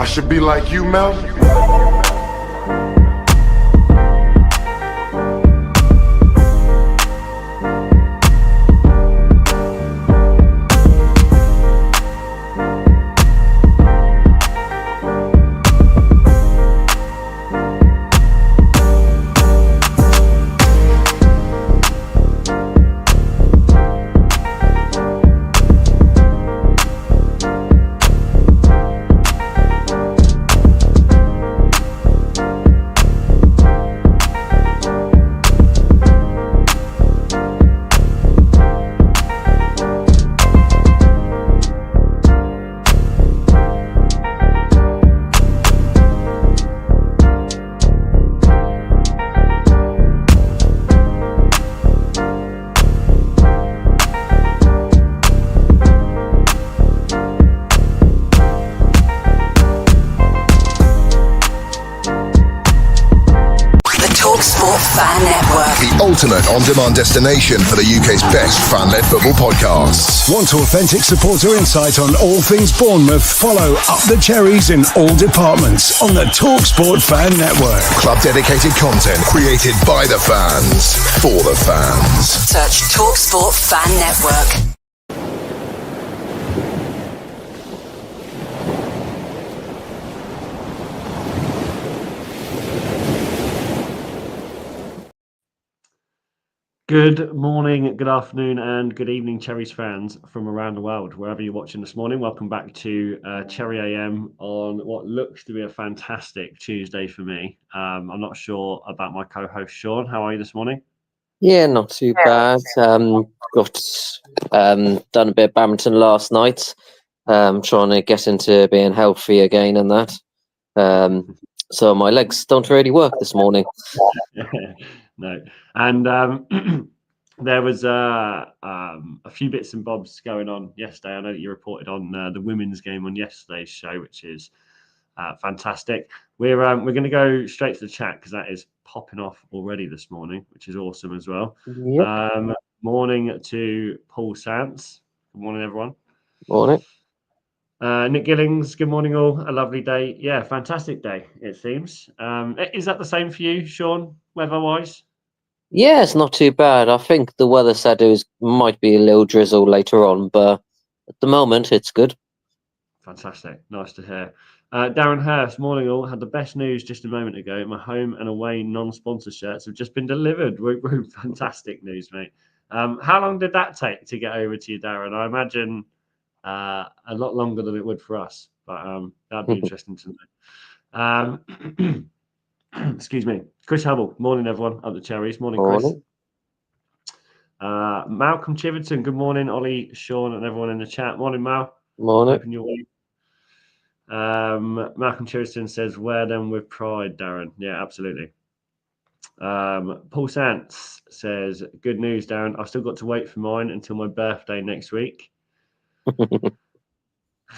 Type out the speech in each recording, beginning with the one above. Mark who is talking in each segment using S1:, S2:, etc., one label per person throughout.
S1: should be like you, Mel.
S2: Ultimate on-demand destination for the UK's best fan-led football podcasts.
S3: Want authentic supporter insight on all things Bournemouth? Follow Up the Cherries in all departments on the TalkSport Fan Network.
S2: Club-dedicated content created by the fans, for the fans.
S4: Search TalkSport Fan Network.
S5: Good morning, good afternoon, and good evening, Cherries fans from around the world, wherever you're watching this morning. Welcome back to Cherry AM on what looks to be a fantastic Tuesday for me. I'm not sure about my co-host Sean. How are you this morning?
S6: Yeah, not too bad. Done a bit of badminton last night. Trying to get into being healthy again and that. So my legs don't really work this morning.
S5: No, and there was a few bits and bobs going on yesterday. I know that you reported on the women's game on yesterday's show, which is fantastic. We're going to go straight to the chat because that is popping off already this morning, which is awesome as well.
S6: Yep.
S5: Morning to Paul Sants. Good morning, everyone.
S6: Morning.
S5: Nick Gillings, good morning all. A lovely day. Yeah, fantastic day, it seems. Is that the same for you, Sean, weather-wise?
S6: Yeah, it's not too bad. I think the weather said it might be a little drizzle later on, but at the moment, it's good. Fantastic.
S5: Nice to hear. Darren Hurst, morning all. Had the best news just a moment ago. My home and away non-sponsor shirts have just been delivered. Fantastic news, mate. How long did that take to get over to you, Darren? I imagine a lot longer than it would for us, but that'd be interesting to know. Excuse me. Chris Hubble, morning everyone up the Cherries. Morning, Chris. Malcolm Chiverton, good morning. Ollie, Sean, and everyone in the chat. Morning, Mal.
S6: Morning.
S5: Hoping you're well. Malcolm Chiverton says, wear them with pride, Darren. Yeah, absolutely. Paul Sants says, good news, Darren. I've still got to wait for mine until my birthday next week. Paul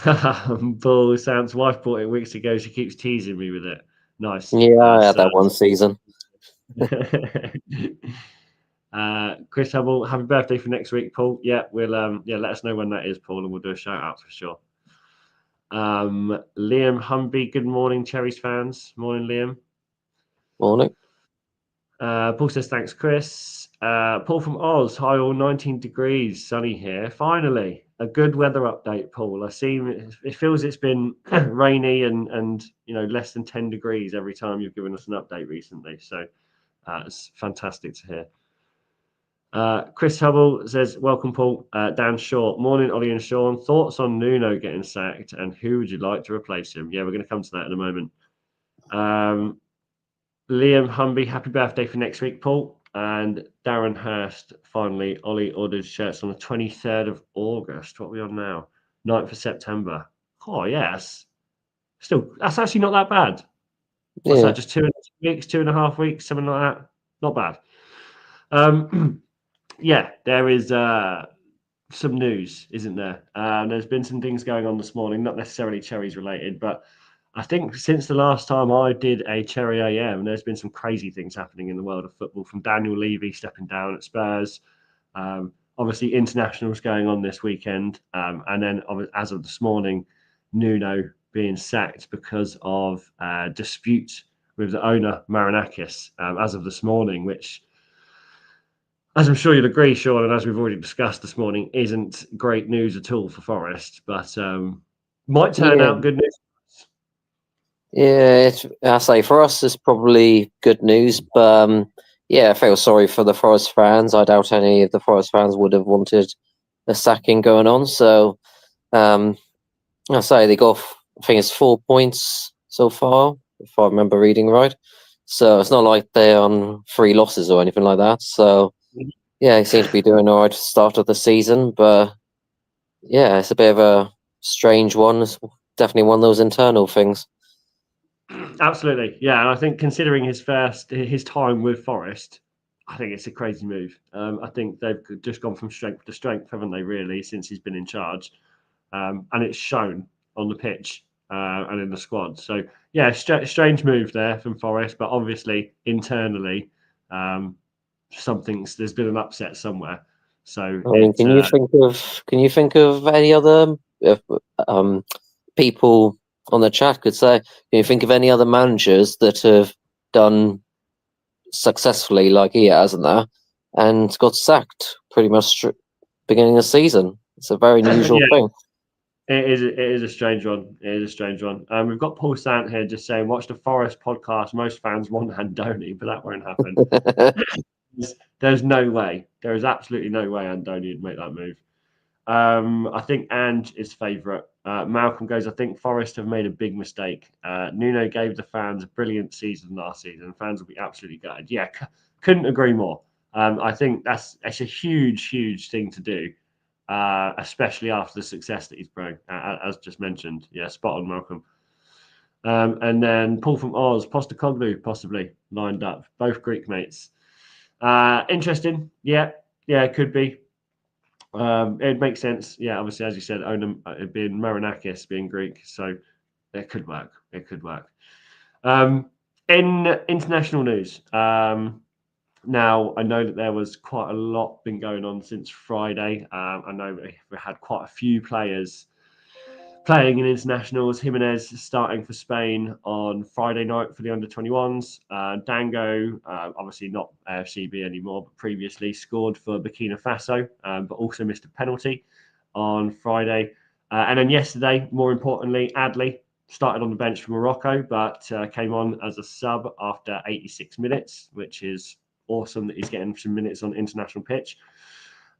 S5: Sants' wife bought it weeks ago. She keeps teasing me with it. Nice.
S6: Yeah, I had that one season.
S5: Chris Hubble, happy birthday for next week, Paul. Yeah, we'll let us know when that is, Paul, and we'll do a shout out for sure. Liam Humby, good morning, Cherries fans. Morning, Liam.
S6: Morning.
S5: Paul says thanks, Chris. Paul from Oz, hi all, 19 degrees, sunny here. Finally, a good weather update, Paul. I see it feels it's been rainy and less than 10 degrees every time you've given us an update recently. So it's fantastic to hear. Chris Hubble says, welcome, Paul. Dan Short, morning, Ollie and Sean. Thoughts on Nuno getting sacked and who would you like to replace him? Yeah, we're going to come to that in a moment. Liam Humby, happy birthday for next week, Paul. And Darren Hurst, finally, Ollie ordered shirts on the 23rd of August. What are we on now? 9th of September. Oh, yes. That's actually not that bad. What's that, just 2.5 weeks, something like that? Not bad. Yeah, there is some news, isn't there? There's been some things going on this morning, not necessarily Cherries related, but I think since the last time I did a Cherry AM, there's been some crazy things happening in the world of football, from Daniel Levy stepping down at Spurs. Obviously, internationals going on this weekend. And then, as of this morning, Nuno being sacked because of dispute with the owner, Marinakis, as of this morning, which, as I'm sure you'll agree, Sean, and as we've already discussed this morning, isn't great news at all for Forest, but might turn out good news.
S6: Yeah, I say for us, it's probably good news, but yeah, I feel sorry for the Forest fans. I doubt any of the Forest fans would have wanted a sacking going on. So, I say they got, I think it's 4 points so far, if I remember reading right. So it's not like they're on 3 losses or anything like that. So, yeah, they seem to be doing all right to start of the season, but yeah, it's a bit of a strange one. It's definitely one of those internal things.
S5: Absolutely, yeah. And I think considering his time with Forest, I think it's a crazy move. I think they've just gone from strength to strength, haven't they? Really, since he's been in charge, and it's shown on the pitch and in the squad. So yeah, strange move there from Forest, but obviously internally, there's been an upset somewhere. So
S6: I mean, can you think of any other people on the chat could say? Can you think of any other managers that have done successfully like he has and that, and got sacked pretty much beginning of the season? It's a very unusual thing.
S5: It is a strange one. It is a strange one. We've got Paul Sant here just saying, watch the Forest podcast. Most fans want Andoni, but that won't happen. There's no way. There is absolutely no way Andoni would make that move. I think Ange is favourite. Malcolm goes, I think Forest have made a big mistake. Nuno gave the fans a brilliant season last season. Fans will be absolutely gutted. Yeah, couldn't agree more. I think that's a huge, huge thing to do, especially after the success that he's brought, as just mentioned. Yeah, spot on, Malcolm. And then Paul from Oz, Postecoglou possibly lined up. Both Greek mates. Interesting. Yeah, it could be. It makes sense. Yeah, obviously, as you said, Onam being Marinakis, being Greek, so it could work. It could work. In international news, now I know that there was quite a lot been going on since Friday. I know we had quite a few players playing in internationals. Jimenez starting for Spain on Friday night for the under-21s. Dango, obviously not AFCB anymore, but previously scored for Burkina Faso, but also missed a penalty on Friday. And then yesterday, more importantly, Adley started on the bench for Morocco, but came on as a sub after 86 minutes, which is awesome that he's getting some minutes on international pitch.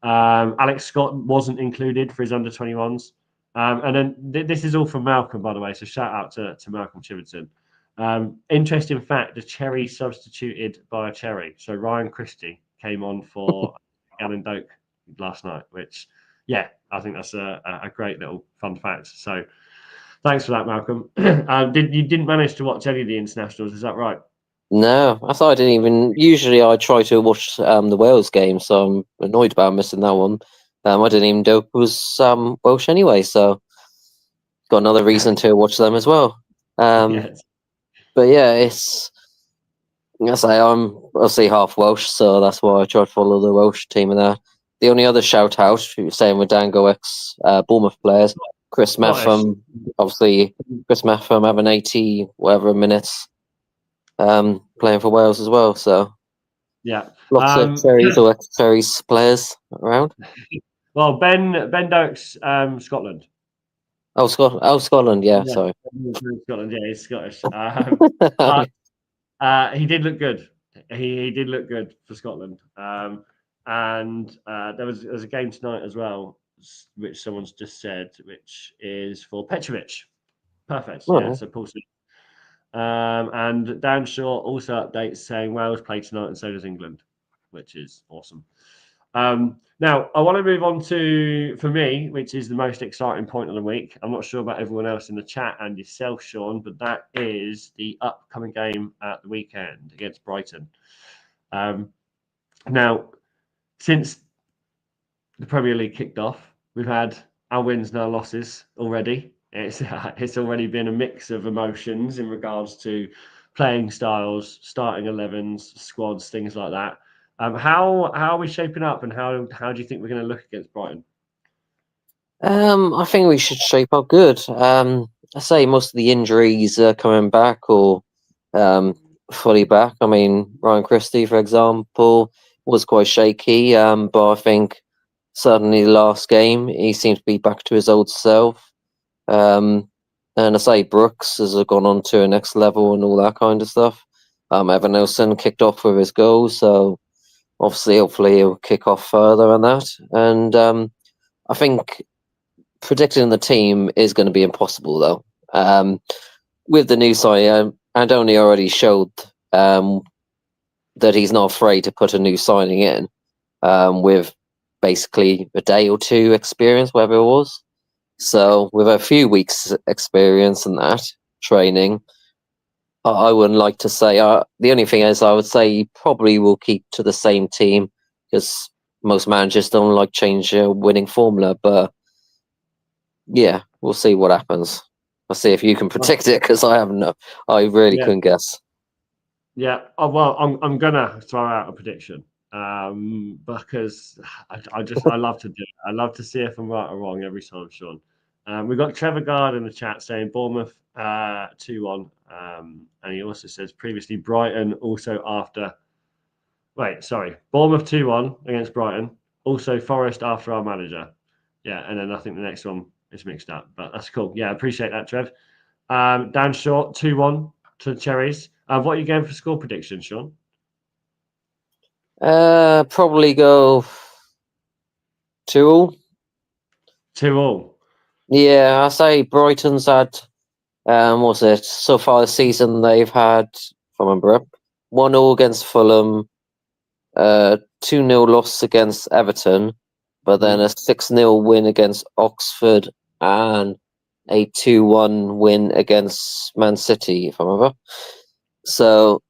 S5: Alex Scott wasn't included for his under-21s. And then this is all from Malcolm, by the way, so shout out to Malcolm Chiverton. Interesting fact, the Cherry substituted by a Cherry. So Ryan Christie came on for Alan Doak last night, which, yeah, I think that's a great little fun fact. So thanks for that, Malcolm. You didn't manage to watch any of the internationals, is that right?
S6: No, I thought I didn't even. Usually, I try to watch the Wales game, so I'm annoyed about missing that one. I didn't even know it was Welsh anyway, so got another reason to watch them as well.
S5: Yes.
S6: But yeah, I say I'm obviously half Welsh, so that's why I try to follow the Welsh team. And the only other shout out, saying with Dango ex Bournemouth players, Chris Matham, obviously Chris Matham having 80 whatever minutes. Playing for Wales as well, so
S5: yeah,
S6: lots of Cherries or ex-Cherries players around.
S5: Well, Ben Doak's Scotland.
S6: Oh, Scotland, yeah. Sorry,
S5: Scotland, yeah, he's Scottish. He did look good. He did look good for Scotland. And there was a game tonight as well, which someone's just said, which is for Petrovic. Perfect.
S6: Oh.
S5: Yeah, so Paul. And Dan Shaw also updates saying Wales play tonight and so does England, which is awesome. Now, I want to move on to, for me, which is the most exciting point of the week. I'm not sure about everyone else in the chat and yourself, Sean, but that is the upcoming game at the weekend against Brighton. Now, since the Premier League kicked off, we've had our wins and our losses already. It's already been a mix of emotions in regards to playing styles, starting 11s, squads, things like that. How are we shaping up, and how do you think we're going to look against Brighton?
S6: I think we should shape up good. I say most of the injuries are coming back or fully back. I mean, Ryan Christie, for example, was quite shaky, but I think certainly the last game he seemed to be back to his old self. And I say Brooks has gone on to a next level and all that kind of stuff. Evan Nelson kicked off with his goal, so obviously, hopefully, he'll kick off further on that. And I think predicting the team is going to be impossible, though. With the new signing, Andoni already showed that he's not afraid to put a new signing in with basically a day or two experience, whatever it was. So, with a few weeks' experience in that training, I wouldn't like to say. The only thing is, I would say he probably will keep to the same team because most managers don't like change a winning formula. But yeah, we'll see what happens. I'll see if you can predict it because I have no. I really couldn't guess.
S5: Yeah. Oh, well, I'm gonna throw out a prediction because I love to do it. I love to see if I'm right or wrong every time, Sean. We've got Trevor Gard in the chat saying Bournemouth 2-1, and he also says previously Brighton also after. Wait, sorry, Bournemouth 2-1 against Brighton. Also Forest after our manager. Yeah, and then I think the next one is mixed up, but that's cool. Yeah, appreciate that, Trev. Dan Short 2-1 to the Cherries. What are you going for score prediction, Sean?
S6: Probably go 2-2.
S5: 2-2.
S6: Yeah, I say Brighton's had what's it? So far this season they've had, if I remember, 1-0 against Fulham, 2-0 loss against Everton, but then a 6-0 win against Oxford and a 2-1 win against Man City, if I remember. So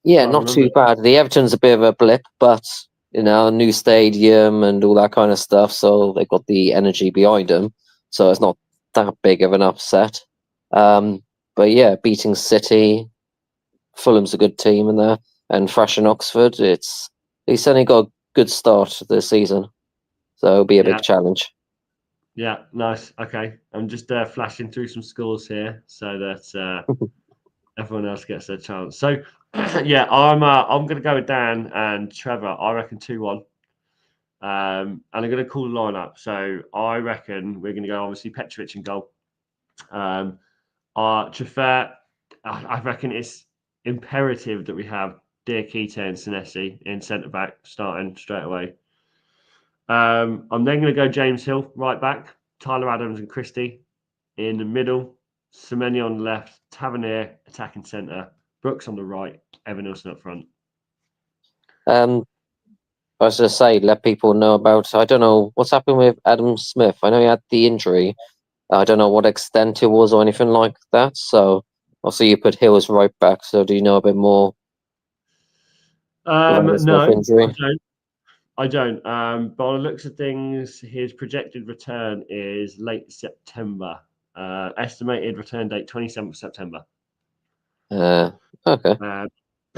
S6: yeah, not too bad. The Everton's a bit of a blip, but new stadium and all that kind of stuff, so they've got the energy behind them. So it's not that big of an upset. But yeah, beating City, Fulham's a good team in there, and thrashing Oxford, he's certainly got a good start to the season. So it'll be a big challenge.
S5: Yeah, nice. Okay, I'm just flashing through some scores here so that everyone else gets their chance. So yeah, I'm going to go with Dan and Trevor. I reckon 2-1. And I'm going to call the lineup. So I reckon we're going to go obviously Petrovic in goal. Traffer, I reckon it's imperative that we have Diakite and Senesi in centre back starting straight away. I'm then going to go James Hill right back, Tyler Adams and Christie in the middle, Semenya on the left, Tavernier attacking centre, Brooks on the right, Evan Nelson up front.
S6: I was just say, let people know about. I don't know what's happened with Adam Smith. I know he had the injury. I don't know what extent it was or anything like that. So, also you put Hill as right back. So, do you know a bit more?
S5: No, injury? I don't. But on the looks of things, his projected return is late September. Estimated return date 27th of September.
S6: Okay.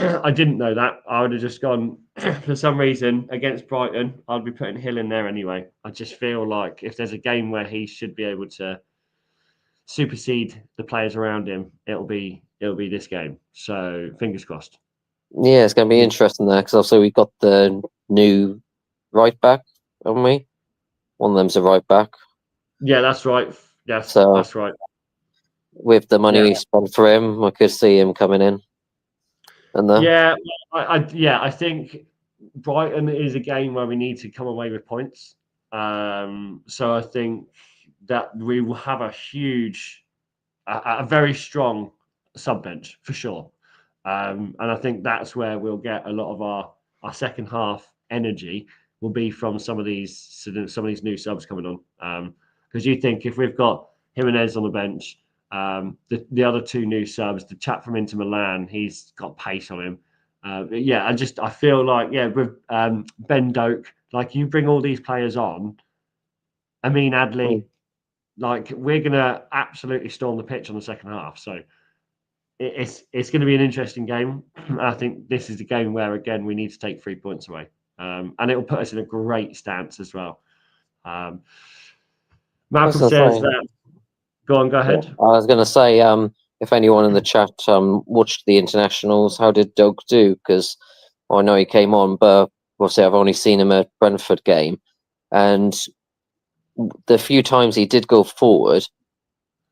S5: I didn't know that. I would have just gone for some reason against Brighton. I'd be putting Hill in there anyway. I just feel like if there's a game where he should be able to supersede the players around him, it'll be this game. So fingers crossed.
S6: Yeah, it's going to be interesting there because also we got the new right back, haven't we? One of them's a right back.
S5: Yeah, that's right. Yes, so, that's right.
S6: With the money we spent for him, I could see him coming in. And
S5: I think Brighton is a game where we need to come away with points. So I think that we will have a very strong sub bench for sure. And I think that's where we'll get a lot of our second half energy will be from some of these new subs coming on. Because you think if we've got Jimenez on the bench, the other two new subs, the chap from Inter Milan, he's got pace on him. I feel like with Ben Doak, like you bring all these players on. Amin Adli, like we're gonna absolutely storm the pitch on the second half. So it's going to be an interesting game. I think this is the game where again we need to take 3 points away, and it will put us in a great stance as well. Malcolm says that. Go ahead.
S6: I was going to say, if anyone in the chat watched the internationals, how did Doug do? Because I know he came on, but obviously I've only seen him at Brentford game, and the few times he did go forward,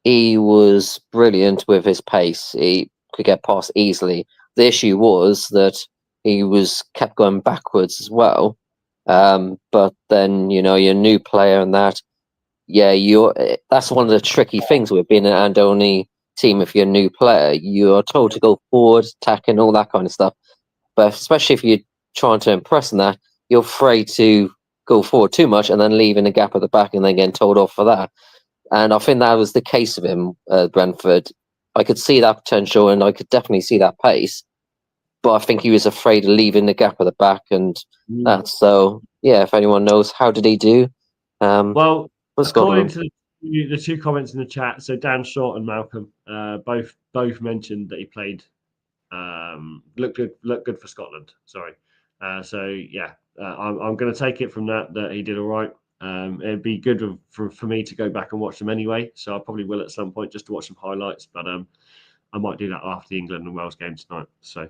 S6: he was brilliant with his pace. He could get past easily. The issue was that he was kept going backwards as well. But then, your new player and that, that's one of the tricky things with being an Andoni team. If you're a new player, you're told to go forward, attacking, all that kind of stuff. But especially if you're trying to impress in that, you're afraid to go forward too much and then leaving a gap at the back and then getting told off for that. And I think that was the case of him at Brentford. I could see that potential and I could definitely see that pace. But I think he was afraid of leaving the gap at the back and that. So, if anyone knows, how did he do?
S5: Well, according to the two comments in the chat, so Dan Short and Malcolm both mentioned that he played looked good for Scotland. Sorry. I'm going to take it from that he did all right. It'd be good for me to go back and watch them anyway, so I probably will at some point just to watch some highlights. But I might do that after the England and Wales game tonight. So,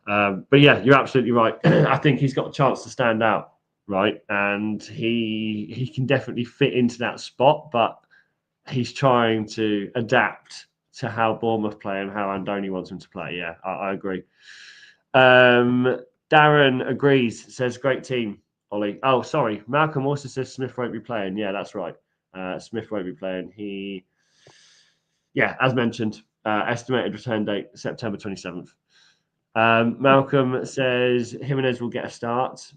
S5: but yeah, you're absolutely right. I think he's got a chance to stand out, right? And he can definitely fit into that spot, but he's trying to adapt to how Bournemouth play and how Andoni wants him to play. Yeah, I agree. Darren agrees, says great team, Ollie. Oh, sorry. Malcolm also says Smith won't be playing. Yeah, that's right. Smith won't be playing. As mentioned, estimated return date, September 27th. Malcolm says Jimenez will get a start.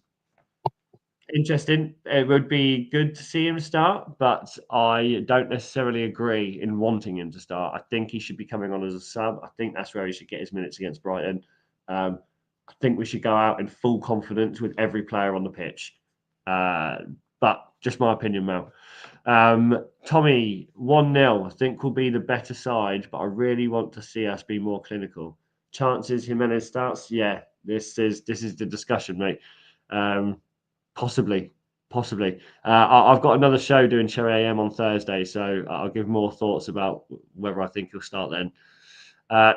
S5: Interesting. It would be good to see him start, but I don't necessarily agree in wanting him to start. I think he should be coming on as a sub. I think that's where he should get his minutes against Brighton. I think we should go out in full confidence with every player on the pitch. But just my opinion, Mel. Tommy, 1-0. I think will be the better side, but I really want to see us be more clinical. Chances Jimenez starts? Yeah, this is the discussion, mate. Possibly. I've got another show doing Cherry AM on Thursday, so I'll give more thoughts about whether I think he'll start then.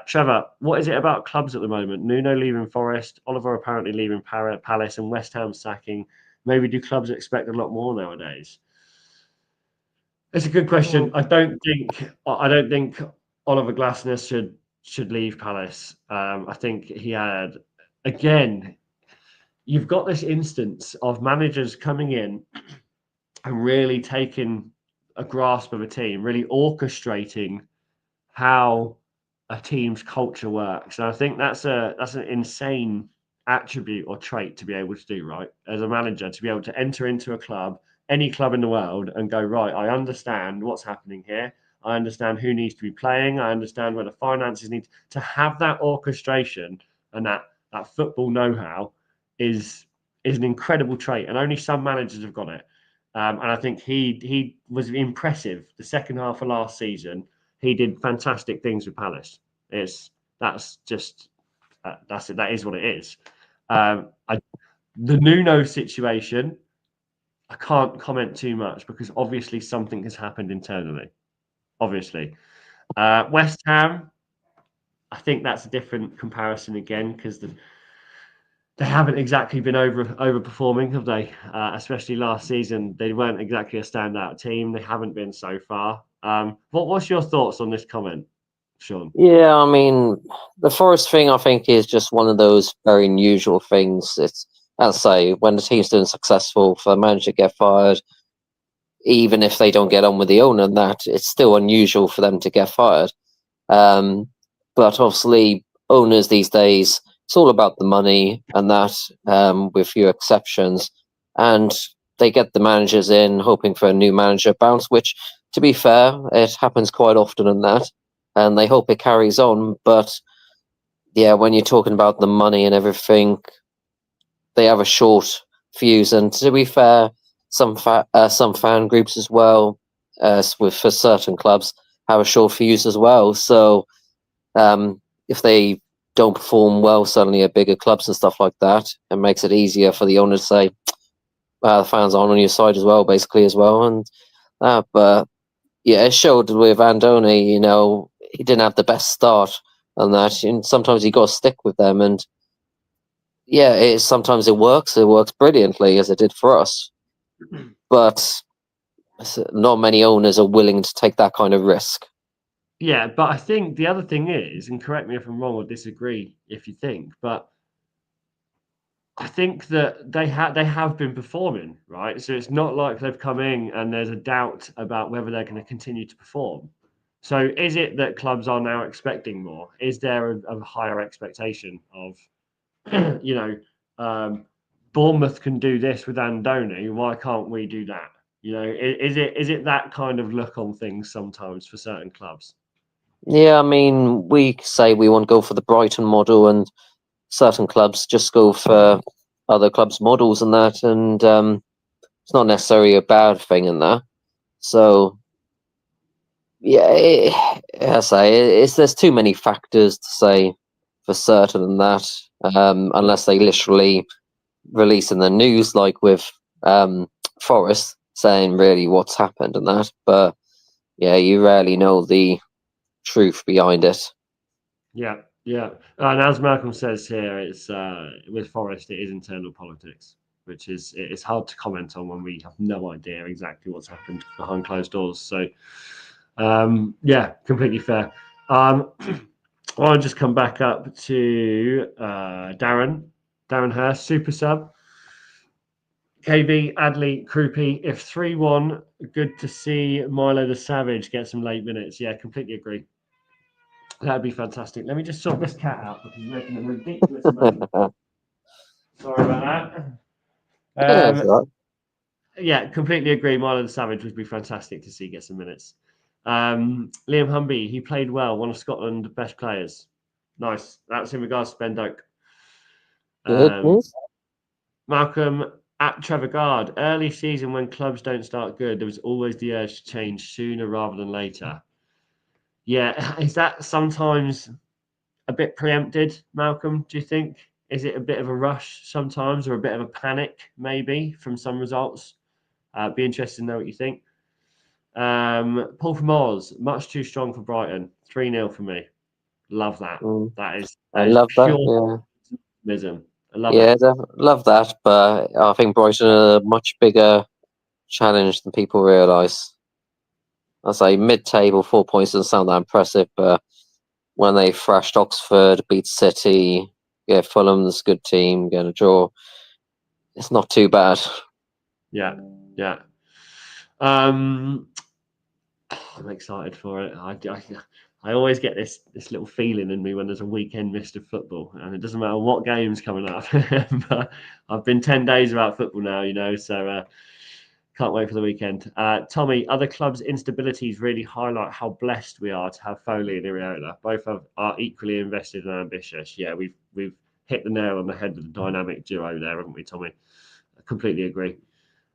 S5: Trevor, what is it about clubs at the moment? Nuno leaving Forest, Oliver apparently leaving Palace, and West Ham sacking. Maybe do clubs expect a lot more nowadays? It's a good question. I don't think Oliver Glasner should leave Palace. I think he had, again, you've got this instance of managers coming in and really taking a grasp of a team, really orchestrating how a team's culture works. And I think that's an insane attribute or trait to be able to do, right? As a manager, to be able to enter into a club, any club in the world, and go, right, I understand what's happening here. I understand who needs to be playing. I understand where the finances need to have that orchestration and that football know-how is an incredible trait, and only some managers have got it. And I think he was impressive the second half of last season. He did fantastic things with Palace. That is what it is. The Nuno situation, I can't comment too much because obviously something has happened internally. Obviously, West Ham, I think that's a different comparison again because they haven't exactly been overperforming, have they? Especially last season, they weren't exactly a standout team. They haven't been so far. What's your thoughts on this comment, Sean?
S6: Yeah, I mean, the Forest thing, I think, is just one of those very unusual things. It's, as I say, when the team's doing successful, for the manager to get fired, even if they don't get on with the owner and that, it's still unusual for them to get fired. But obviously, owners these days, it's all about the money and that, with few exceptions. And they get the managers in, hoping for a new manager bounce, which, to be fair, it happens quite often in that. And they hope it carries on. But yeah, when you're talking about the money and everything, they have a short fuse. And to be fair, some fan groups as well, for certain clubs, have a short fuse as well. So if they don't perform well suddenly at bigger clubs and stuff like that, it makes it easier for the owner to say, the fans aren't on your side as well, basically as well. And but yeah, it showed with Andoni. He didn't have the best start on that, and sometimes you got to stick with them. And yeah, sometimes it works. It works brilliantly, as it did for us. But not many owners are willing to take that kind of risk.
S5: Yeah, but I think the other thing is, and correct me if I'm wrong or disagree if you think, but I think that they have been performing, right? So it's not like they've come in and there's a doubt about whether they're going to continue to perform. So is it that clubs are now expecting more? Is there a higher expectation of, you know, Bournemouth can do this with Andoni, why can't we do that? Is it that kind of look on things sometimes for certain clubs?
S6: Yeah, I mean, we say we want to go for the Brighton model, and certain clubs just go for other clubs' models and that, and it's not necessarily a bad thing in that. So, yeah, I say there's too many factors to say for certain in that, unless they literally release in the news, like with Forest, saying really what's happened and that. But yeah, you rarely know the truth behind it.
S5: Yeah, yeah. And as Malcolm says here, it's with Forest, it is internal politics, which is it's hard to comment on when we have no idea exactly what's happened behind closed doors. So, yeah, completely fair. I'll just come back up to Darren Hurst, super sub. KB, Adley, Krupi, if 3-1, good to see Milo the Savage get some late minutes. Yeah, completely agree. That'd be fantastic. Let me just sort this cat out because he's making a ridiculous amount. Sorry about
S6: Yeah,
S5: that.
S6: that's all right.
S5: Yeah, completely agree. Milo the Savage would be fantastic to see get some minutes. Liam Humby, he played well, one of Scotland's best players. Nice. That's in regards to Ben Doak.
S6: Good news.
S5: Malcolm at Trevor Guard, early season when clubs don't start good, there was always the urge to change sooner rather than later. Yeah, is that sometimes a bit preempted, Malcolm? Do you think? Is it a bit of a rush sometimes, or a bit of a panic maybe from some results? Be interested to know what you think. Paul from Oz, much too strong for Brighton. 3-0 for me. Love that. That is
S6: I love that.
S5: pure
S6: Yeah.
S5: optimism. I love
S6: Yeah,
S5: it.
S6: love that, but I think Brighton are a much bigger challenge than people realise. I say mid-table, 4 points doesn't sound that impressive, but when they thrashed Oxford, beat City, yeah, Fulham's a good team, get a draw, it's not too bad.
S5: Yeah, yeah. I'm excited for it. I always get this little feeling in me when there's a weekend missed of football, and it doesn't matter what game's coming up. But I've been 10 days without football now, so can't wait for the weekend. Tommy, other clubs' instabilities really highlight how blessed we are to have Foley and Iriola. Both are equally invested and ambitious. Yeah, we've hit the nail on the head with the dynamic duo there, haven't we, Tommy? I completely agree.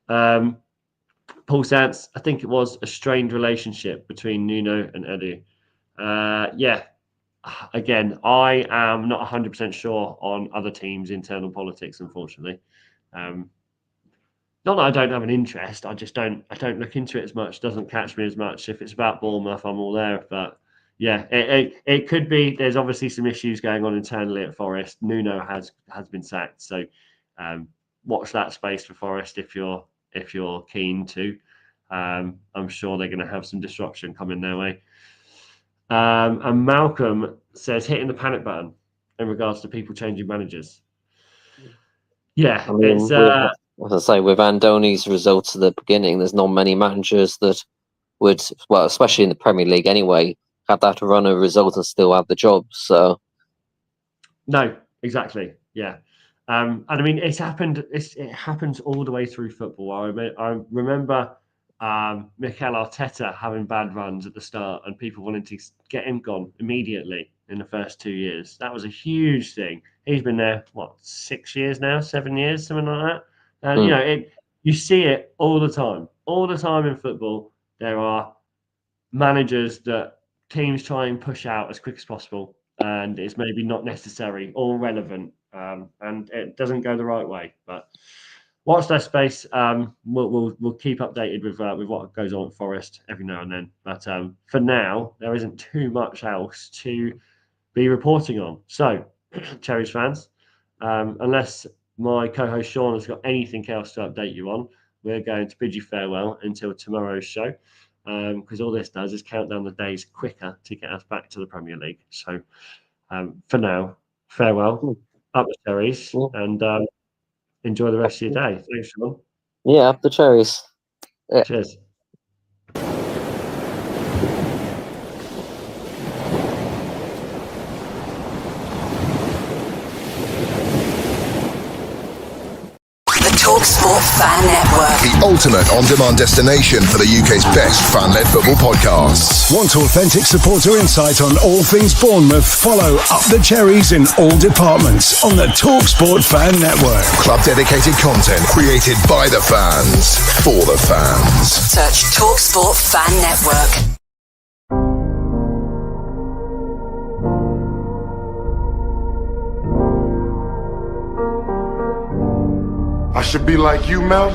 S5: Paul Sants, I think it was a strained relationship between Nuno and Edu. Yeah, again, I am not 100% sure on other teams' internal politics, unfortunately. Not that I don't have an interest, I don't look into it as much, doesn't catch me as much. If it's about Bournemouth, I'm all there. But yeah, it could be. There's obviously some issues going on internally at Forest. Nuno has been sacked, so watch that space for Forest if you're keen to. I'm sure they're going to have some disruption coming their way. And Malcolm says hitting the panic button in regards to people changing managers. Yeah,
S6: I mean,
S5: it's
S6: as I say, with Andoni's results at the beginning, there's not many managers that would, well, especially in the Premier League anyway, have that run of results and still have the job. So
S5: no, exactly, yeah. And I mean, it happens all the way through football. I remember Mikel Arteta having bad runs at the start and people wanting to get him gone immediately in the first 2 years. That was a huge thing. He's been there, 6 years now, 7 years, something like that. And you see it all the time in football. There are managers that teams try and push out as quick as possible, and it's maybe not necessary or relevant, and it doesn't go the right way. But watch that space. We'll keep updated with what goes on at Forest every now and then. But for now, there isn't too much else to be reporting on. So, Cherries fans, unless my co-host Sean has got anything else to update you on, we're going to bid you farewell until tomorrow's show, because all this does is count down the days quicker to get us back to the Premier League. So, for now, farewell, up the Cherries, and enjoy the rest of your day. Thanks, Sean.
S6: Yeah, up the Cherries. Yeah.
S5: Cheers.
S4: TalkSport Fan Network.
S2: The ultimate on-demand destination for the UK's best fan-led football podcasts.
S3: Want authentic supporter insight on all things Bournemouth? Follow Up the Cherries in all departments on the TalkSport Fan Network.
S2: Club-dedicated content created by the fans, for the fans.
S4: Search TalkSport Fan Network.
S1: I should be like you, Mel.